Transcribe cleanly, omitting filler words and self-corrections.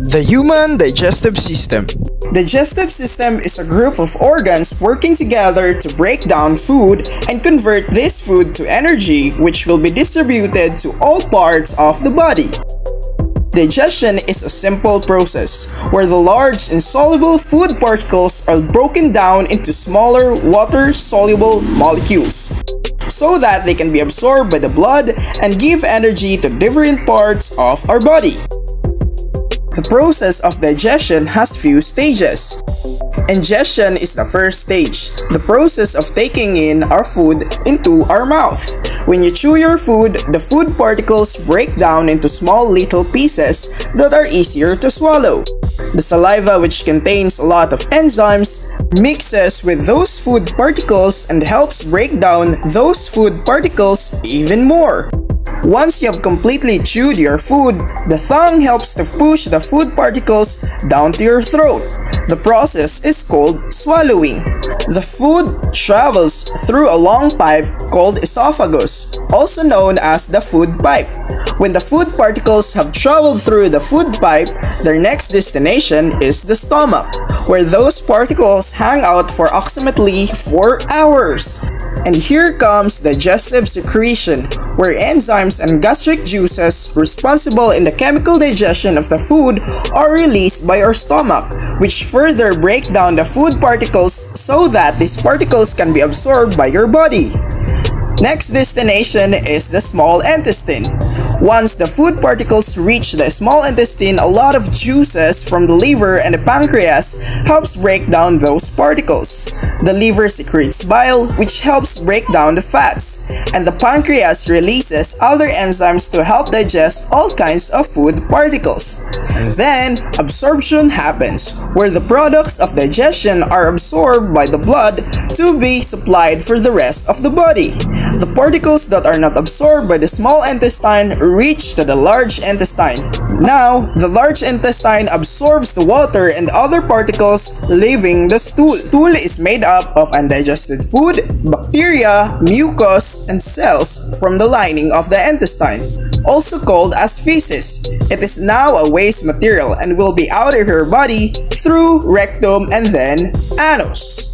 The human digestive system. Digestive system is a group of organs working together to break down food and convert this food to energy, which will be distributed to all parts of the body. Digestion is a simple process where the large insoluble food particles are broken down into smaller water-soluble molecules so that they can be absorbed by the blood and give energy to different parts of our body. The process of digestion has few stages. Ingestion is the first stage, the process of taking in our food into our mouth. When you chew your food, the food particles break down into small little pieces that are easier to swallow. The saliva, which contains a lot of enzymes, mixes with those food particles and helps break down those food particles even more. Once you have completely chewed your food, the tongue helps to push the food particles down to your throat. The process is called swallowing. The food travels through a long pipe called esophagus, also known as the food pipe. When the food particles have traveled through the food pipe, their next destination is the stomach, where those particles hang out for approximately 4 hours. And here comes digestive secretion, where enzymes and gastric juices responsible in the chemical digestion of the food are released by our stomach, which further break down the food particles so that these particles can be absorbed by your body. Next destination is the small intestine. Once the food particles reach the small intestine, a lot of juices from the liver and the pancreas helps break down those particles. The liver secretes bile, which helps break down the fats, and the pancreas releases other enzymes to help digest all kinds of food particles. And then, absorption happens, where the products of digestion are absorbed by the blood to be supplied for the rest of the body. The particles that are not absorbed by the small intestine reach to the large intestine. Now, the large intestine absorbs the water and other particles, leaving the stool. Stool is made up of undigested food, bacteria, mucus, and cells from the lining of the intestine, also called as feces. It is now a waste material and will be out of your body through rectum and then anus.